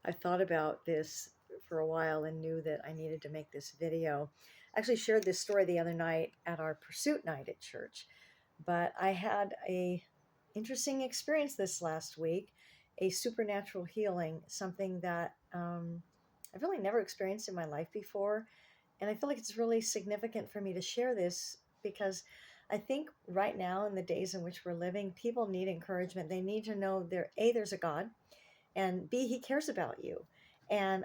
I've thought about this for a while and knew that I needed to make this video. I actually shared this story the other night at our pursuit night at church, but I had a interesting experience this last week, a supernatural healing, something that I've really never experienced in my life before. And I feel like it's really significant for me to share this because I think right now in the days in which we're living, people need encouragement. They need to know there's a God, and B, he cares about you. And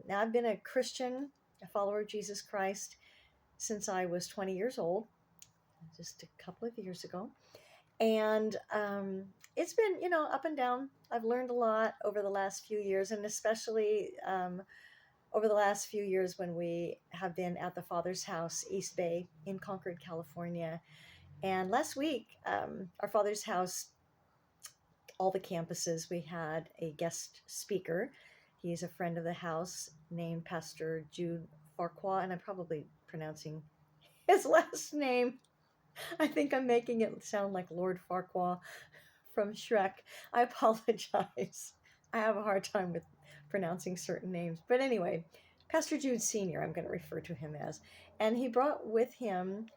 now I've been a Christian, a follower of Jesus Christ, since I was 20 years old, just a couple of years ago. And it's been, up and down. I've learned a lot over the last few years, and especially over the last few years when we have been at the Father's House, East Bay in Concord, California. And last week, our Father's House, all the campuses, we had a guest speaker. He's a friend of the house named Pastor Jude Farquhar, and I'm probably pronouncing his last name. I think I'm making it sound like Lord Farquaad from Shrek. I apologize. I have a hard time with pronouncing certain names. But anyway, Pastor Jude Sr., I'm going to refer to him as. And he brought with him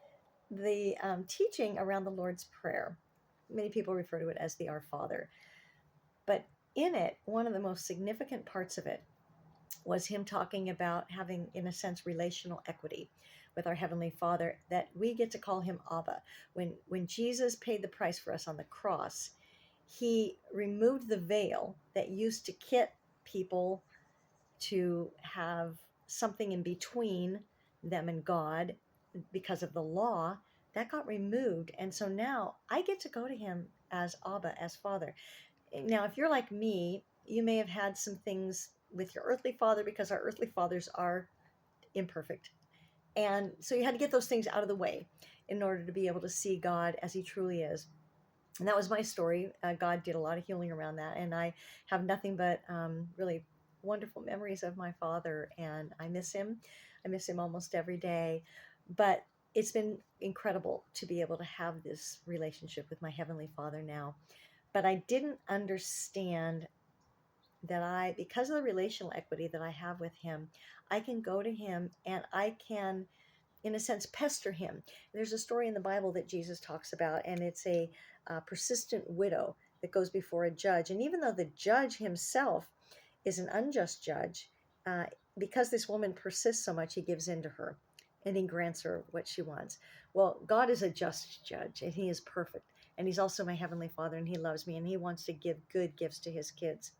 the teaching around the Lord's Prayer. Many people refer to it as the Our Father. But in it, one of the most significant parts of it was him talking about having, in a sense, relational equity with our Heavenly Father, that we get to call him Abba. When Jesus paid the price for us on the cross, he removed the veil that used to kit people to have something in between them and God because of the law. That got removed. And so now I get to go to him as Abba, as Father. Now, if you're like me, you may have had some things with your earthly father because our earthly fathers are imperfect. And so you had to get those things out of the way in order to be able to see God as he truly is. And that was my story. God did a lot of healing around that. And I have nothing but really wonderful memories of my father. And I miss him. I miss him almost every day. But it's been incredible to be able to have this relationship with my Heavenly Father now. But I didn't understand that because of the relational equity that I have with him, I can go to him and I can, in a sense, pester him. There's a story in the Bible that Jesus talks about, and it's a persistent widow that goes before a judge. And even though the judge himself is an unjust judge, uh, because this woman persists so much, he gives in to her and he grants her what she wants. Well, God is a just judge and he is perfect. And he's also my Heavenly Father, and he loves me, and he wants to give good gifts to his kids.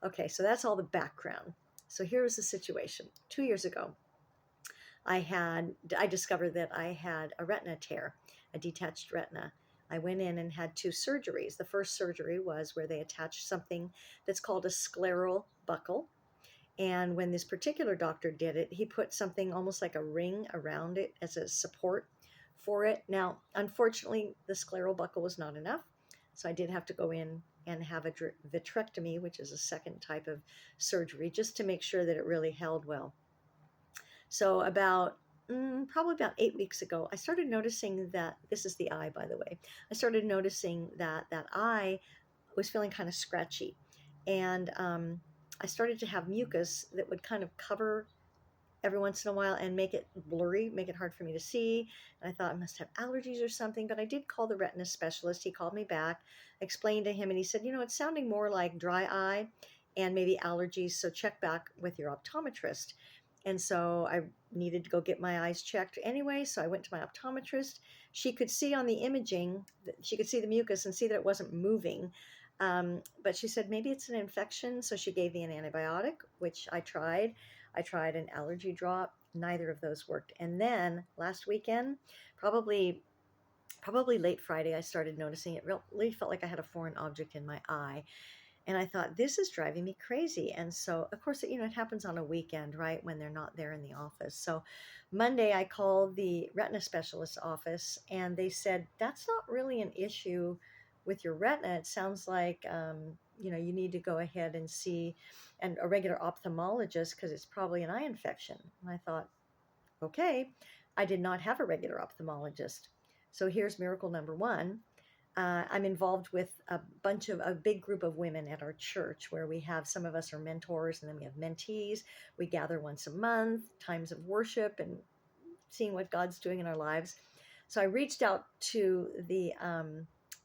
Okay, so that's all the background. So here's the situation. 2 years ago, I discovered that I had a retina tear, a detached retina. I went in and had two surgeries. The first surgery was where they attached something that's called a scleral buckle. And when this particular doctor did it, he put something almost like a ring around it as a support for it. Now, unfortunately, the scleral buckle was not enough. So I did have to go in and have a vitrectomy, which is a second type of surgery, just to make sure that it really held well. So probably about 8 weeks ago, I started noticing that this is the eye, by the way. I started noticing that eye was feeling kind of scratchy, and I started to have mucus that would kind of cover every once in a while and make it blurry, make it hard for me to see. And I thought I must have allergies or something, but I did call the retina specialist. He called me back, explained to him, and he said, it's sounding more like dry eye and maybe allergies, so check back with your optometrist. And so I needed to go get my eyes checked anyway. So I went to my optometrist. She could see on the imaging, she could see the mucus and see that it wasn't moving. But she said, maybe it's an infection. So she gave me an antibiotic, which I tried. I tried an allergy drop. Neither of those worked. And then last weekend, probably late Friday, I started noticing it really felt like I had a foreign object in my eye. And I thought, this is driving me crazy. And so, of course, it happens on a weekend, right, when they're not there in the office. So Monday, I called the retina specialist office, and they said, that's not really an issue with your retina. It sounds like, you need to go ahead and see a regular ophthalmologist because it's probably an eye infection. And I thought, okay, I did not have a regular ophthalmologist. So here's miracle number one. I'm involved with a big group of women at our church where we have some of us are mentors and then we have mentees. We gather once a month, times of worship and seeing what God's doing in our lives. So I reached out to the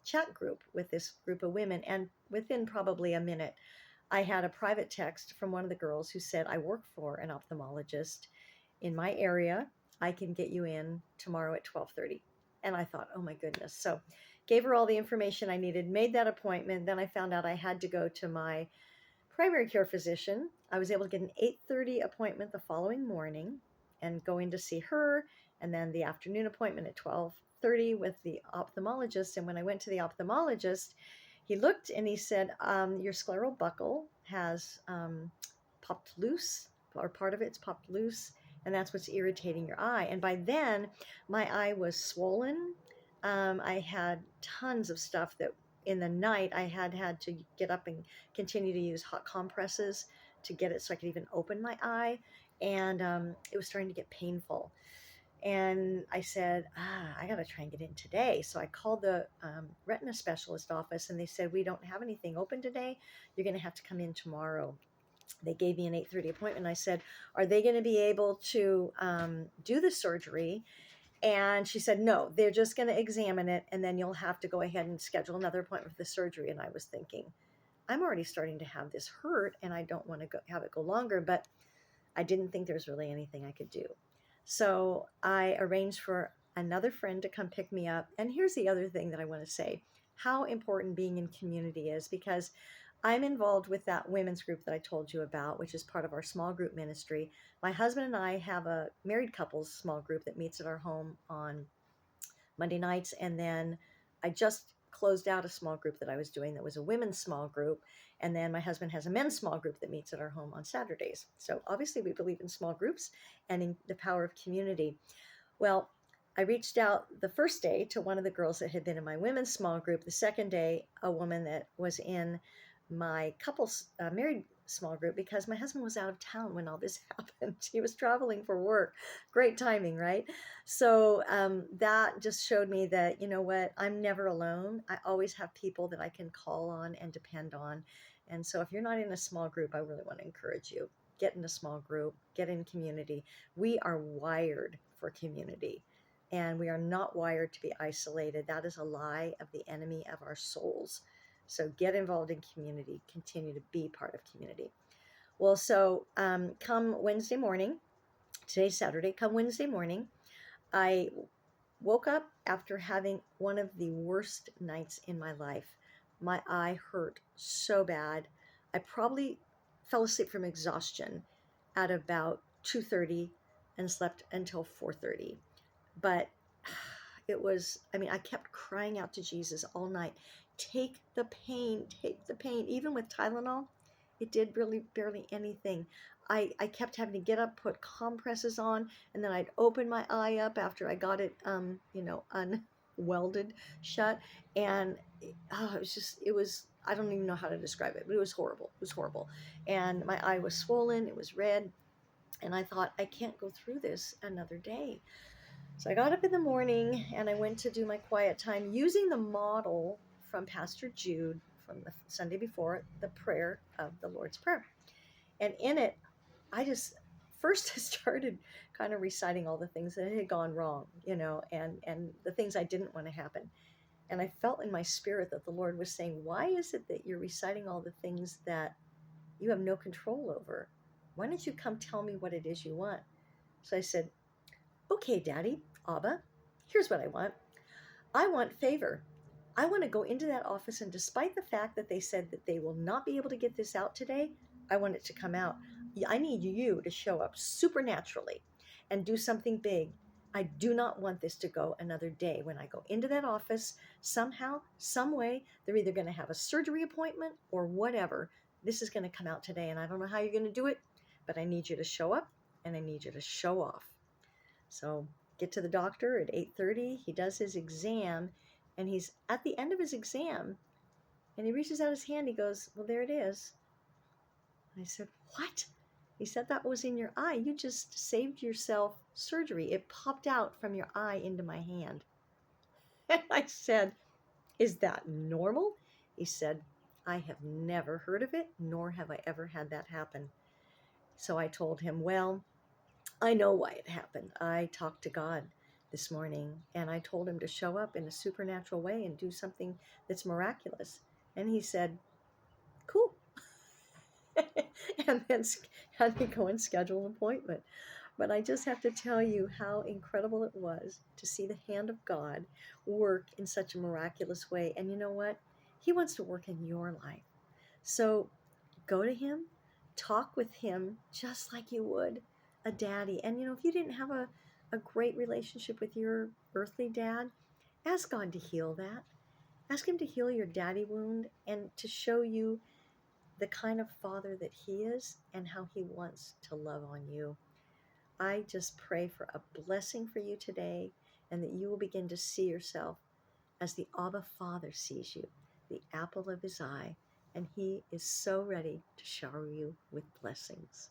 chat group with this group of women, and within probably a minute, I had a private text from one of the girls who said, I work for an ophthalmologist in my area. I can get you in tomorrow at 12:30. And I thought, oh my goodness. So gave her all the information I needed, made that appointment. Then I found out I had to go to my primary care physician. I was able to get an 8:30 appointment the following morning and go in to see her, and then the afternoon appointment at 12:30 with the ophthalmologist. And when I went to the ophthalmologist, he looked and he said, your scleral buckle has popped loose, or part of it's popped loose, and that's what's irritating your eye. And by then, my eye was swollen. I had tons of stuff that in the night I had to get up and continue to use hot compresses to get it so I could even open my eye. And it was starting to get painful. And I said, I got to try and get in today. So I called the retina specialist office and they said, we don't have anything open today. You're going to have to come in tomorrow. They gave me an 8:30 appointment. I said, are they going to be able to do the surgery? And she said, no, they're just going to examine it. And then you'll have to go ahead and schedule another appointment for the surgery. And I was thinking, I'm already starting to have this hurt and I don't want to have it go longer, but I didn't think there's really anything I could do. So I arranged for another friend to come pick me up. And here's the other thing that I want to say, how important being in community is, because I'm involved with that women's group that I told you about, which is part of our small group ministry. My husband and I have a married couples small group that meets at our home on Monday nights. And then I just closed out a small group that I was doing that was a women's small group. And then my husband has a men's small group that meets at our home on Saturdays. So obviously we believe in small groups and in the power of community. Well, I reached out the first day to one of the girls that had been in my women's small group. The second day, a woman that was in my couples married small group, because my husband was out of town when all this happened. He was traveling for work. Great timing, right? So that just showed me that, you know what, I'm never alone. I always have people that I can call on and depend on. And so if you're not in a small group, I really want to encourage you. Get in a small group, get in community. We are wired for community, and we are not wired to be isolated. That is a lie of the enemy of our souls. So get involved in community, continue to be part of community. Well, so come Wednesday morning, today's Saturday, come Wednesday morning, I woke up after having one of the worst nights in my life. My eye hurt so bad. I probably fell asleep from exhaustion at about 2:30 and slept until 4:30. But it was, I mean, I kept crying out to Jesus all night. Take the pain, take the pain. Even with Tylenol, it did really barely anything. I kept having to get up, put compresses on, and then I'd open my eye up after I got it, unwelded shut. And it was just, it was, I don't even know how to describe it, but it was horrible. It was horrible. And my eye was swollen, it was red. And I thought, I can't go through this another day. So I got up in the morning and I went to do my quiet time using the model from Pastor Jude from the Sunday before, the prayer of the Lord's Prayer. And in it, I just first started kind of reciting all the things that had gone wrong, and the things I didn't want to happen. And I felt in my spirit that the Lord was saying, why is it that you're reciting all the things that you have no control over? Why don't you come tell me what it is you want? So I said, okay, Daddy, Abba, here's what I want. I want favor. I want to go into that office, and despite the fact that they said that they will not be able to get this out today, I want it to come out. I need you to show up supernaturally and do something big. I do not want this to go another day. When I go into that office, somehow, some way, they're either going to have a surgery appointment or whatever. This is going to come out today, and I don't know how you're going to do it, but I need you to show up and I need you to show off. So get to the doctor at 8:30. He does his exam, and he's at the end of his exam, and he reaches out his hand. He goes, well, there it is. I said, what? He said, that was in your eye. You just saved yourself surgery. It popped out from your eye into my hand. And I said, Is that normal? He said, I have never heard of it, nor have I ever had that happen. So I told him, well, I know why it happened. I talked to God this morning and I told him to show up in a supernatural way and do something that's miraculous. And he said, cool. And then had me go and schedule an appointment. But I just have to tell you how incredible it was to see the hand of God work in such a miraculous way. And you know what? He wants to work in your life. So go to him, talk with him just like you would a daddy. And if you didn't have a great relationship with your earthly dad, ask God to heal that. Ask him to heal your daddy wound and to show you the kind of father that he is and how he wants to love on you. I just pray for a blessing for you today and that you will begin to see yourself as the Abba Father sees you, the apple of his eye, and he is so ready to shower you with blessings.